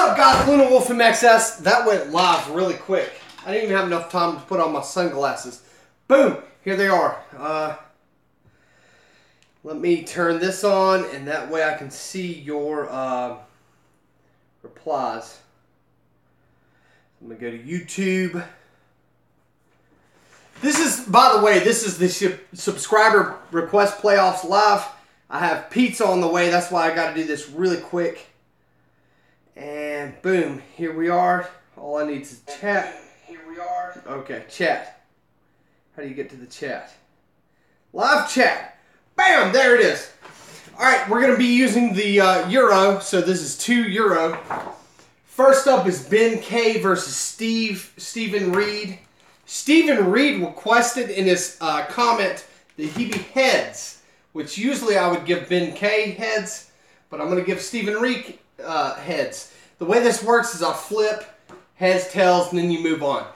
up, guys? Luna Wolf MXS. That went live really quick. I didn't even have enough time to put on my sunglasses. Boom! Here they are. Let me turn this on, and that way I can see your replies. I'm going to go to YouTube. This is, by the way, this is the subscriber request playoffs live. I have pizza on the way. That's why I got to do this really quick. And boom, here we are. All I need is chat. Here we are. Okay, chat. How do you get to the chat? Live chat. Bam, there it is. All right, we're going to be using the Euro. So this is 2 Euro. First up is Ben K versus Steven Reed. Steven Reed requested in his comment that he be heads, which usually I would give Ben K heads, but I'm going to give Steven Reed heads. The way this works is I'll flip, heads, tails, and then you move on.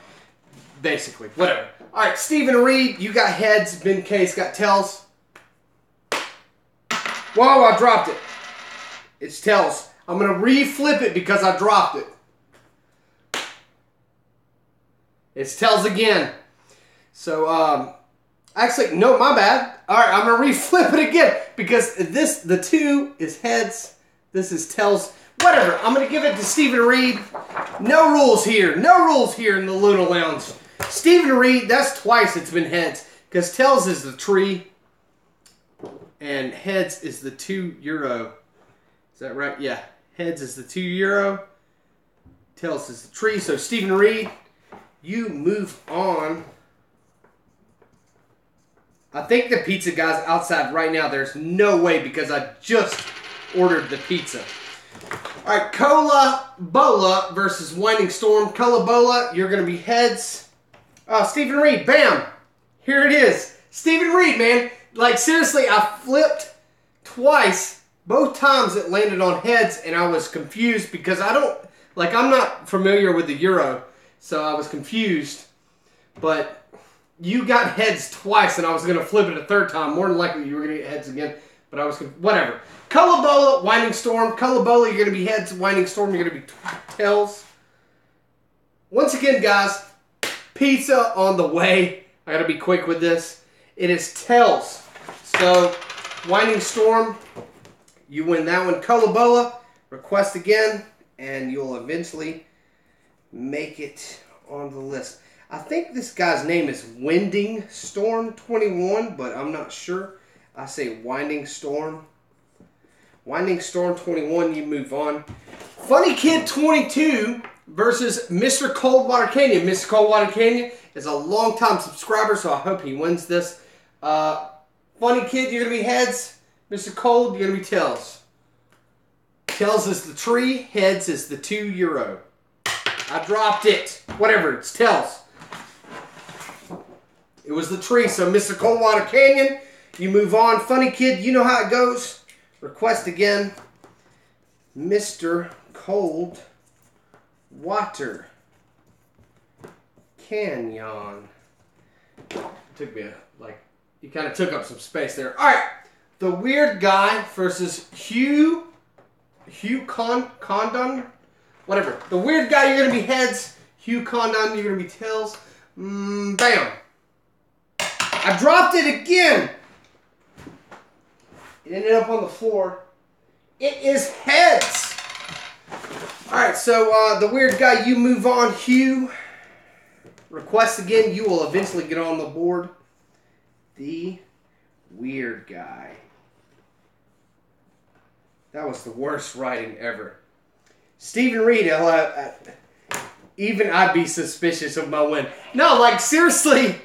Basically, whatever. All right, Steven Reed, you got heads. Ben K's got tails. Whoa, I dropped it. It's tails. I'm going to re-flip it because I dropped it. It's tails again. So, actually, no, my bad. All right, I'm going to re-flip it again because the 2 is heads. This is tails. Whatever. I'm going to give it to Steven Reed. No rules here. No rules here in the Luna Lounge. Steven Reed, that's twice it's been heads because tails is the tree and heads is the 2 Euro. Is that right? Yeah. Heads is the 2 Euro. Tails is the tree. So, Steven Reed, you move on. I think the pizza guy's outside right now. There's no way because I just ordered the pizza. All right, Cola Bola versus Winding Storm. Cola Bola, you're going to be heads. Steven Reed, bam. Here it is. Steven Reed, man. Like, seriously, I flipped twice. Both times it landed on heads, and I was confused because I'm not familiar with the Euro. So I was confused, but you got heads twice, and I was going to flip it a third time. More than likely, you were going to get heads again, but I was whatever. Colabola, Winding Storm. Colabola, you're going to be heads. Winding Storm, you're going to be tails. Once again, guys, pizza on the way. I got to be quick with this. It is tails. So, Winding Storm, you win that one. Colabola, request again, and you'll eventually make it on the list. I think this guy's name is Winding Storm 21, but I'm not sure. I say Winding Storm. Winding Storm 21, you move on. Funny Kid 22 versus Mr. Coldwater Canyon. Mr. Coldwater Canyon is a long-time subscriber, so I hope he wins this. Funny Kid, you're going to be heads. Mr. Cold, you're going to be tails. Tails is the tree. Heads is the 2 Euro. I dropped it. Whatever, it's tails. It was the tree, so Mr. Coldwater Canyon, you move on. Funny Kid, you know how it goes. Request again. Mr. Cold Water Canyon. It took me you kind of took up some space there. All right, the weird guy versus Hugh Condon. Whatever. The weird guy, you're going to be heads. Hugh Condon, you're going to be tails. Bam. I dropped it again. It ended up on the floor. It is heads. Alright, so the weird guy, you move on. Hugh. Request again. You will eventually get on the board. The weird guy. That was the worst writing ever. Steven Reed, even I'd be suspicious of my win. No, like, seriously,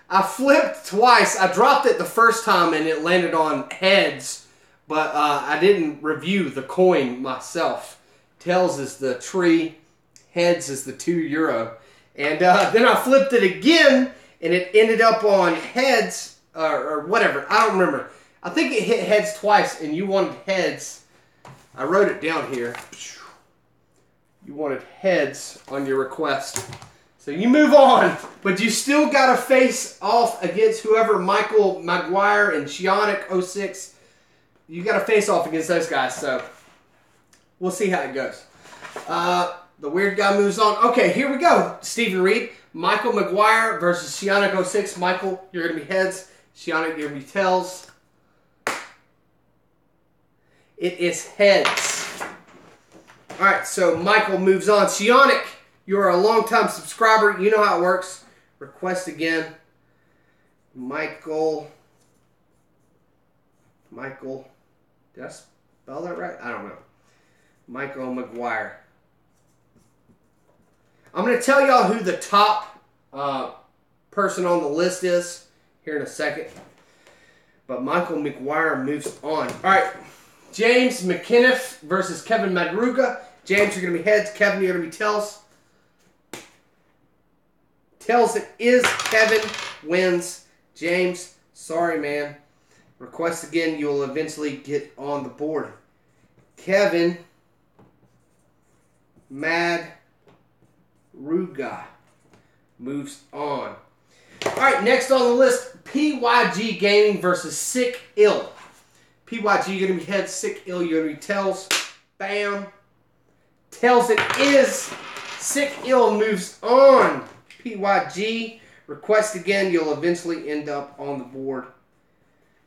I flipped twice. I dropped it the first time, and it landed on heads, but I didn't review the coin myself. Tails is the tree. Heads is the 2 Euro. And then I flipped it again, and it ended up on heads, or whatever. I don't remember. I think it hit heads twice, and you wanted heads. I wrote it down here. You wanted heads on your request. So you move on, but you still got to face off against whoever, Michael Maguire and Shionic06. You got to face off against those guys, so we'll see how it goes. The weird guy moves on. Okay, here we go. Stephen Reed. Michael McGuire versus Shionic 06. Michael, you're going to be heads. Shionic, you're going to be tails. It is heads. Alright, so Michael moves on. Shionic, you're a long-time subscriber. You know how it works. Request again. Michael. Did I spell that right? I don't know. Michael McGuire. I'm going to tell y'all who the top person on the list is here in a second. But Michael McGuire moves on. All right. James McKinniff versus Kevin Madruga. James, you're going to be heads. Kevin, you're going to be tails. Tails, it is Kevin wins. James, sorry, man. Request again. You'll eventually get on the board. Kevin Madruga moves on. Alright, next on the list, PYG Gaming versus Sick Ill. PYG, you're going to be heads. Sick Ill, you're going to be tails. Bam. Tails, it is. Sick Ill moves on. PYG, request again. You'll eventually end up on the board.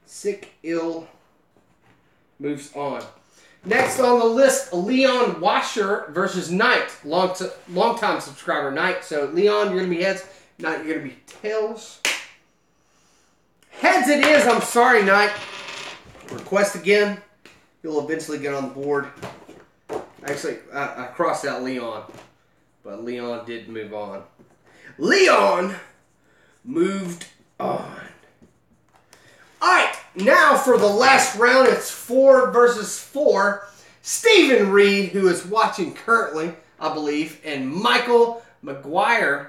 Sick Ill moves on. Next on the list, Leon Washer versus Knight. Long-time subscriber, Knight. So, Leon, you're going to be heads. Knight, you're going to be tails. Heads it is. I'm sorry, Knight. Request again. You'll eventually get on the board. Actually, I crossed out Leon. But Leon did move on. Leon moved on. Alright, now for the last round, it's 4 versus 4. Stephen Reed, who is watching currently, I believe, and Michael McGuire.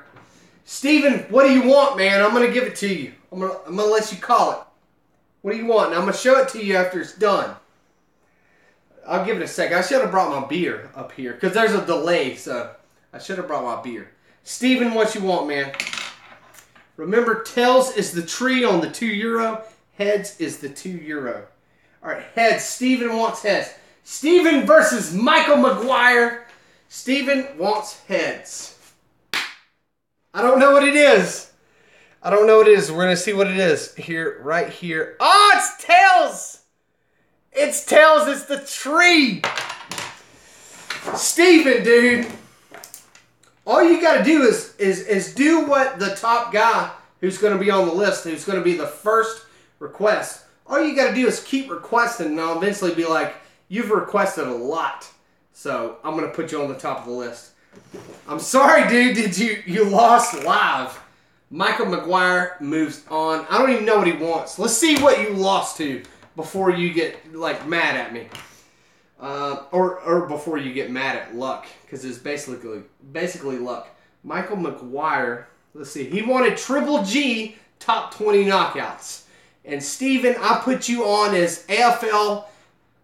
Stephen, what do you want, man? I'm going to give it to you. I'm gonna let you call it. What do you want? And I'm going to show it to you after it's done. I'll give it a second. I should have brought my beer up here, because there's a delay, so I should have brought my beer. Stephen, what you want, man? Remember, tails is the tree on the €2. Heads is the €2. Alright, heads. Stephen wants heads. Stephen versus Michael McGuire. Stephen wants heads. I don't know what it is. I don't know what it is. We're going to see what it is. Here, right here. Oh, it's tails! It's tails. It's the tree. Stephen, dude. All you got to do is do what the top guy who's going to be on the list, who's going to be the first request. All you got to do is keep requesting, and I'll eventually be like, you've requested a lot, so I'm going to put you on the top of the list. I'm sorry, dude. You lost live. Michael McGuire moves on. I don't even know what he wants. Let's see what you lost to before you get like mad at me. Or before you get mad at luck, because it's basically luck. Michael McGuire, let's see, he wanted Triple G top 20 knockouts. And Steven, I put you on as AFL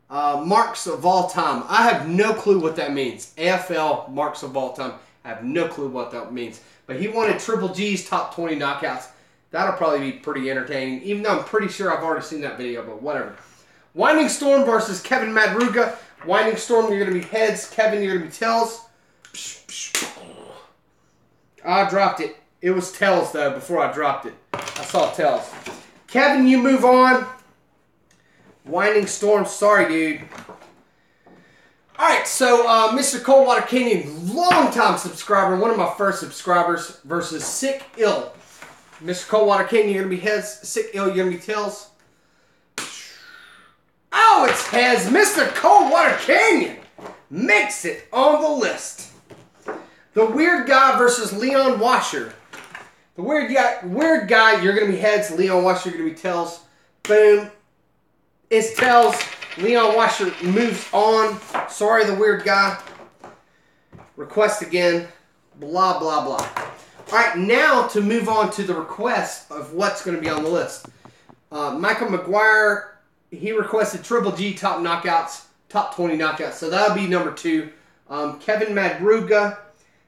marks of all time. I have no clue what that means. AFL marks of all time. I have no clue what that means. But he wanted Triple G's top 20 knockouts. That'll probably be pretty entertaining, even though I'm pretty sure I've already seen that video, but whatever. Winding Storm versus Kevin Madruga. Winding Storm, you're going to be heads. Kevin, you're going to be tails. I dropped it. It was tails, though, before I dropped it. I saw tails. Kevin, you move on. Winding Storm, sorry, dude. Alright, so Mr. Coldwater Canyon, long-time subscriber, one of my first subscribers, versus Sick Ill. Mr. Coldwater Canyon, you're going to be heads. Sick Ill, you're going to be tails. Oh, it's heads. Mr. Coldwater Canyon makes it on the list. The Weird Guy versus Leon Washer. The Weird Guy, you're going to be heads. Leon Washer, you're going to be tails. Boom. It's tails. Leon Washer moves on. Sorry, the Weird Guy. Request again. Blah, blah, blah. All right, now to move on to the request of what's going to be on the list. Michael McGuire, he requested Triple G top knockouts, top 20 knockouts. So that'll be number 2. Kevin Madruga,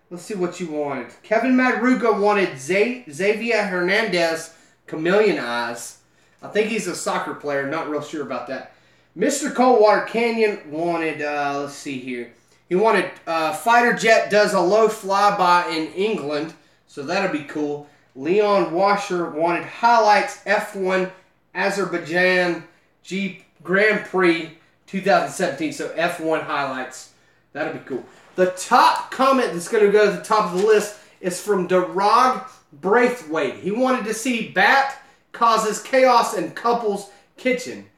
let's see what you wanted. Kevin Madruga wanted Xavier Hernandez, Chameleon Eyes. I think he's a soccer player, not real sure about that. Mr. Coldwater Canyon wanted, let's see here. He wanted Fighter Jet does a low flyby in England, so that'll be cool. Leon Washer wanted highlights F1 Azerbaijan Jeep Grand Prix 2017, so F1 highlights. That'll be cool. The top comment that's going to go to the top of the list is from Darag Braithwaite. He wanted to see Bat causes chaos in couple's kitchen.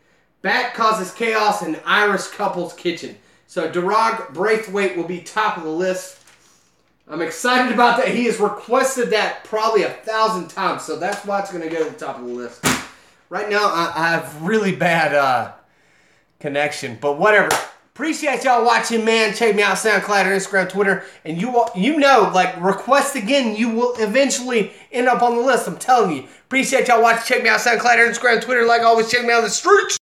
Bat causes chaos in Irish couple's kitchen. So Darag Braithwaite will be top of the list. I'm excited about that. He has requested that probably 1,000 times, so that's why it's going to go to the top of the list. Right now, I have really bad connection, but whatever. Appreciate y'all watching, man. Check me out, SoundCloud, or Instagram, Twitter, and you know, like, request again, you will eventually end up on the list. I'm telling you. Appreciate y'all watching. Check me out, SoundCloud, or Instagram, Twitter. Like always, check me out on the streets.